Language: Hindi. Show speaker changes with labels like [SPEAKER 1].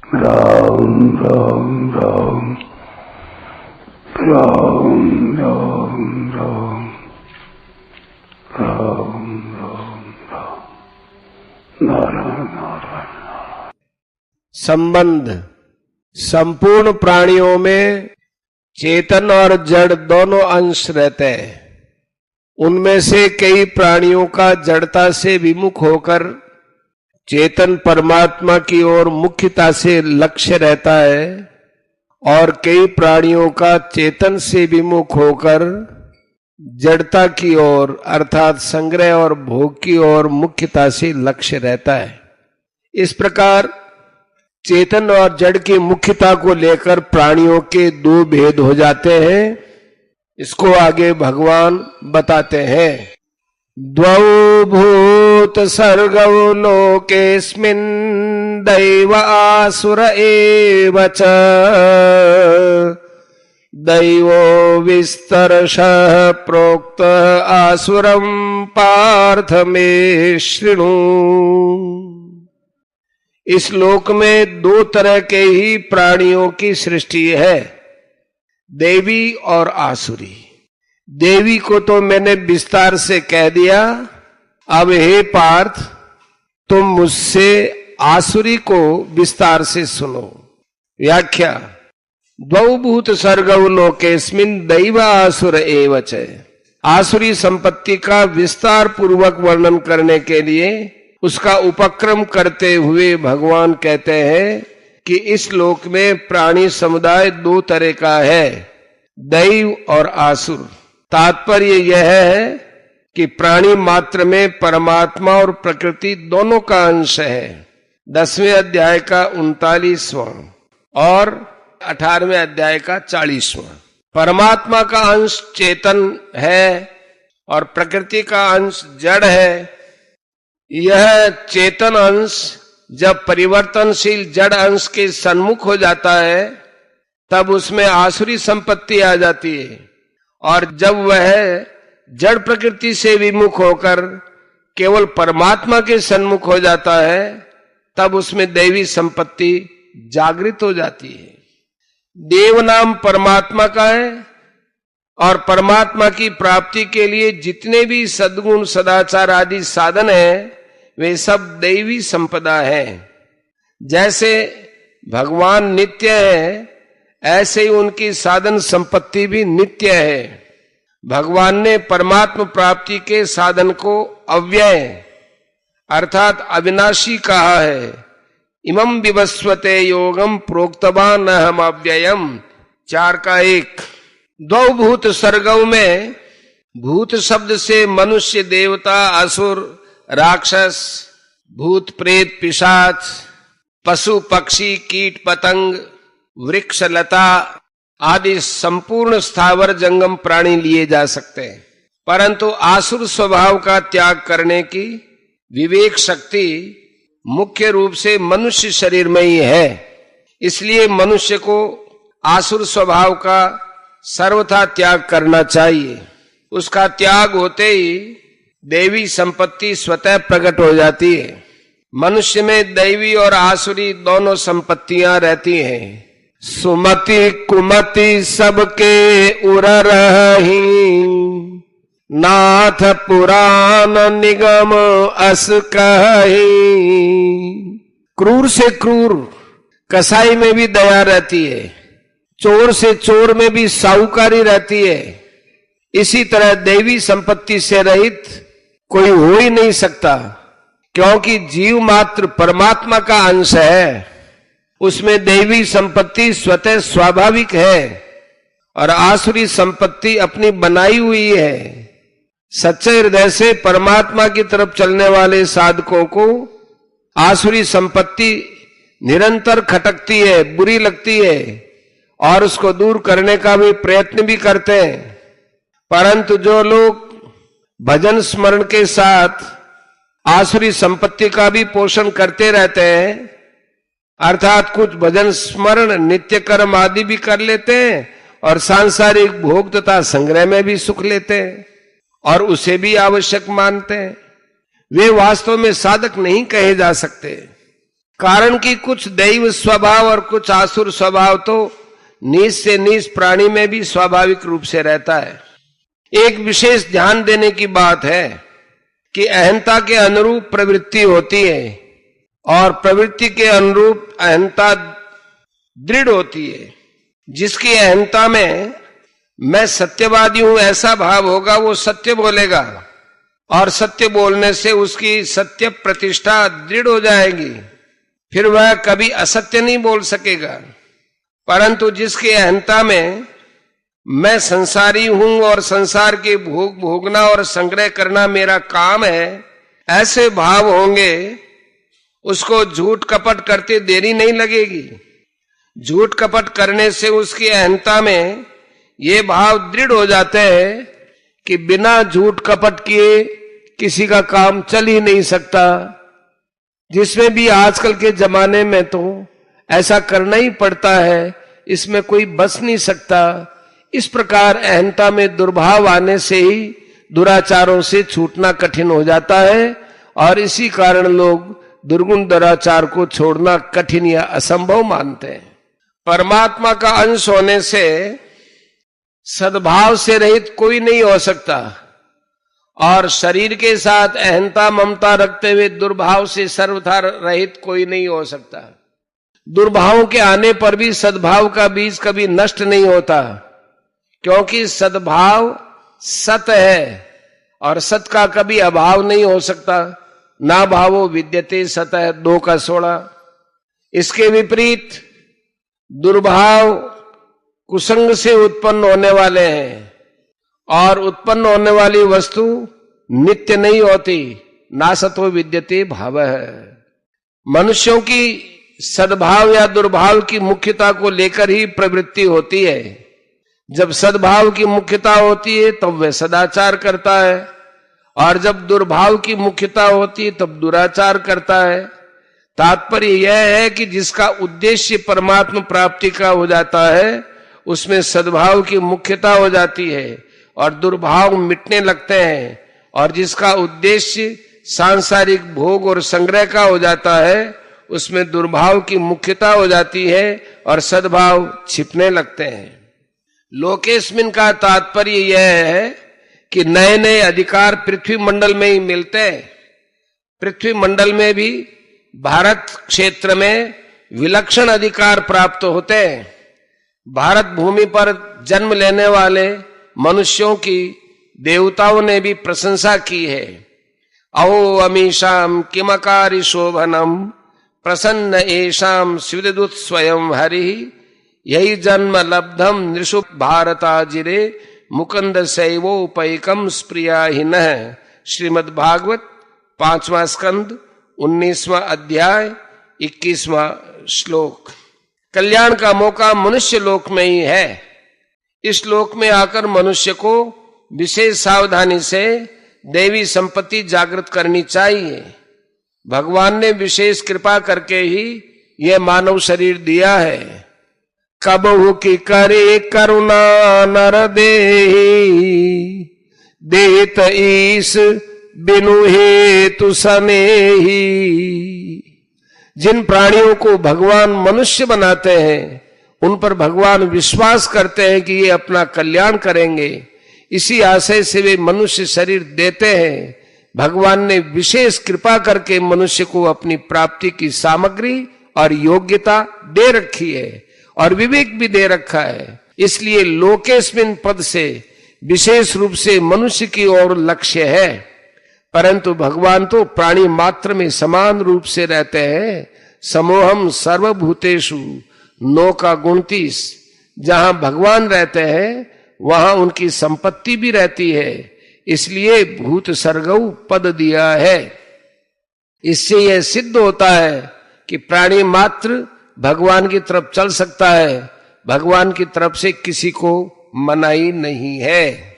[SPEAKER 1] राम राम राम राम राम राम राम राम राम नारायण नारायण।
[SPEAKER 2] संबंध संपूर्ण प्राणियों में चेतन और जड़ दोनों अंश रहते हैं। उनमें से कई प्राणियों का जड़ता से विमुख होकर चेतन परमात्मा की ओर मुख्यता से लक्ष्य रहता है और कई प्राणियों का चेतन से विमुख होकर जड़ता की ओर अर्थात संग्रह और भोग की ओर मुख्यता से लक्ष्य रहता है। इस प्रकार चेतन और जड़ की मुख्यता को लेकर प्राणियों के दो भेद हो जाते हैं। इसको आगे भगवान बताते हैं। द्वौ भूत सर्गौ लोकेस्मिन् दैव आसुर एव च दैवो विस्तरशः प्रोक्त आसुरं पार्थ मे शृणु। इस लोक में दो तरह के ही प्राणियों की सृष्टि है, देवी और आसुरी। देवी को तो मैंने विस्तार से कह दिया। अब हे पार्थ, तुम मुझसे आसुरी को विस्तार से सुनो। व्याख्या। द्वौ भूत सर्गौ लोकेस्मिन् दैव आसुर एव च। आसुरी संपत्ति का विस्तार पूर्वक वर्णन करने के लिए उसका उपक्रम करते हुए भगवान कहते हैं कि इस लोक में प्राणी समुदाय दो तरह का है, दैव और आसुर। तात्पर्य यह है कि प्राणी मात्र में परमात्मा और प्रकृति दोनों का अंश है। 10वें अध्याय का 39वां और 18वें अध्याय का 40वां। परमात्मा का अंश चेतन है और प्रकृति का अंश जड़ है। यह चेतन अंश जब परिवर्तनशील जड़ अंश के सन्मुख हो जाता है तब उसमें आसुरी संपत्ति आ जाती है, और जब वह जड़ प्रकृति से विमुख होकर केवल परमात्मा के सन्मुख हो जाता है तब उसमें दैवी संपत्ति जागृत हो जाती है। देव नाम परमात्मा का है और परमात्मा की प्राप्ति के लिए जितने भी सद्गुण सदाचार आदि साधन हैं वे सब दैवी संपदा है। जैसे भगवान नित्य है ऐसे ही उनकी साधन संपत्ति भी नित्य है। भगवान ने परमात्मा प्राप्ति के साधन को अव्यय अर्थात अविनाशी कहा है। इमं विवस्वते योगम प्रोक्तवान अहम अव्ययम 4:1। द्वौ भूत सर्गौ में भूत शब्द से मनुष्य, देवता, असुर, राक्षस, भूत प्रेत, पिशाच, पशु पक्षी, कीट पतंग, वृक्ष लता आदि संपूर्ण स्थावर जंगम प्राणी लिए जा सकते हैं, परंतु आसुर स्वभाव का त्याग करने की विवेक शक्ति मुख्य रूप से मनुष्य शरीर में ही है। इसलिए मनुष्य को आसुर स्वभाव का सर्वथा त्याग करना चाहिए। उसका त्याग होते ही देवी संपत्ति स्वतः प्रकट हो जाती है। मनुष्य में दैवी और आसुरी दोनों संपत्तियां रहती हैं। सुमति कुमति सबके उर रही, नाथ पुराण निगम अस कही। क्रूर से क्रूर कसाई में भी दया रहती है, चोर से चोर में भी साहूकारी रहती है। इसी तरह दैवी संपत्ति से रहित कोई हो ही नहीं सकता, क्योंकि जीव मात्र परमात्मा का अंश है। उसमें दैवी संपत्ति स्वतः स्वाभाविक है और आसुरी संपत्ति अपनी बनाई हुई है। सच्चे हृदय से परमात्मा की तरफ चलने वाले साधकों को आसुरी संपत्ति निरंतर खटकती है, बुरी लगती है और उसको दूर करने का भी प्रयत्न भी करते हैं। परंतु जो लोग भजन स्मरण के साथ आसुरी संपत्ति का भी पोषण करते रहते हैं, अर्थात कुछ भजन स्मरण नित्य कर्म आदि भी कर लेते हैं और सांसारिक भोग तथा संग्रह में भी सुख लेते हैं और उसे भी आवश्यक मानते हैं, वे वास्तव में साधक नहीं कहे जा सकते। कारण कि कुछ दैव स्वभाव और कुछ आसुर स्वभाव तो नीच से नीच प्राणी में भी स्वाभाविक रूप से रहता है। एक विशेष ध्यान देने की बात है कि अहंता के अनुरूप प्रवृत्ति होती है और प्रवृत्ति के अनुरूप अहंता दृढ़ होती है। जिसकी अहंता में मैं सत्यवादी हूं ऐसा भाव होगा वो सत्य बोलेगा और सत्य बोलने से उसकी सत्य प्रतिष्ठा दृढ़ हो जाएगी, फिर वह कभी असत्य नहीं बोल सकेगा। परंतु जिसकी अहंता में मैं संसारी हूं और संसार के भोग भोगना और संग्रह करना मेरा काम है, ऐसे भाव होंगे, उसको झूठ कपट करते देरी नहीं लगेगी। झूठ कपट करने से उसकी अहंता में ये भाव दृढ़ हो जाते हैं कि बिना झूठ कपट किए किसी का काम चल ही नहीं सकता, जिसमें भी आजकल के जमाने में तो ऐसा करना ही पड़ता है, इसमें कोई बच नहीं सकता। इस प्रकार अहंता में दुर्भाव आने से ही दुराचारों से छूटना कठिन हो जाता है और इसी कारण लोग दुर्गुण दुराचार को छोड़ना कठिन या असंभव मानते हैं। परमात्मा का अंश होने से सद्भाव से रहित कोई नहीं हो सकता और शरीर के साथ अहंता ममता रखते हुए दुर्भाव से सर्वथा रहित कोई नहीं हो सकता। दुर्भावों के आने पर भी सद्भाव का बीज कभी नष्ट नहीं होता, क्योंकि सद्भाव सत है और सत का कभी अभाव नहीं हो सकता। ना भावो विद्यते सत है 2 का 16। इसके विपरीत दुर्भाव कुसंग से उत्पन्न होने वाले हैं और उत्पन्न होने वाली वस्तु नित्य नहीं होती। ना सतो विद्यते भाव है। मनुष्यों की सद्भाव या दुर्भाव की मुख्यता को लेकर ही प्रवृत्ति होती है। जब सद्भाव की मुख्यता होती है तब वह सदाचार करता है और जब दुर्भाव की मुख्यता होती है तब दुराचार करता है। तात्पर्य यह है कि जिसका उद्देश्य परमात्मा प्राप्ति का हो जाता है उसमें सद्भाव की मुख्यता हो जाती है और दुर्भाव मिटने लगते हैं, और जिसका उद्देश्य सांसारिक भोग और संग्रह का हो जाता है उसमें दुर्भाव की मुख्यता हो जाती है और सद्भाव छिपने लगते हैं। लोकेस्मिन का तात्पर्य यह है कि नए नए अधिकार पृथ्वी मंडल में ही मिलते हैं। पृथ्वी मंडल में भी भारत क्षेत्र में विलक्षण अधिकार प्राप्त होते हैं। भारत भूमि पर जन्म लेने वाले मनुष्यों की देवताओं ने भी प्रशंसा की है। अहो अमीशाम किमकारी शोभनम प्रसन्न एशाम स्विदुत स्वयं हरि यही जन्म लब्धम नृषु भारताजिरे मुकुंद शैवोपैकम स्प्रियाहीन। श्रीमद् भागवत 5वां स्कंद 19वां अध्याय 21वां श्लोक। कल्याण का मौका मनुष्य लोक में ही है। इस लोक में आकर मनुष्य को विशेष सावधानी से देवी संपत्ति जागृत करनी चाहिए। भगवान ने विशेष कृपा करके ही यह मानव शरीर दिया है। कबहु की करे करुणा नर देहि देत ईस बिनु हेतु सनेही। जिन प्राणियों को भगवान मनुष्य बनाते हैं उन पर भगवान विश्वास करते हैं कि ये अपना कल्याण करेंगे, इसी आशय से वे मनुष्य शरीर देते हैं। भगवान ने विशेष कृपा करके मनुष्य को अपनी प्राप्ति की सामग्री और योग्यता दे रखी है और विवेक भी दे रखा है। इसलिए लोकेस्मिन पद से विशेष रूप से मनुष्य की ओर लक्ष्य है, परंतु भगवान तो प्राणी मात्र में समान रूप से रहते हैं। समोहम सर्वभूतेषु 9 का 29। जहां भगवान रहते हैं वहां उनकी संपत्ति भी रहती है, इसलिए भूत सर्गऊ पद दिया है। इससे यह सिद्ध होता है कि प्राणी मात्र भगवान की तरफ चल सकता है, भगवान की तरफ से किसी को मनाही नहीं है।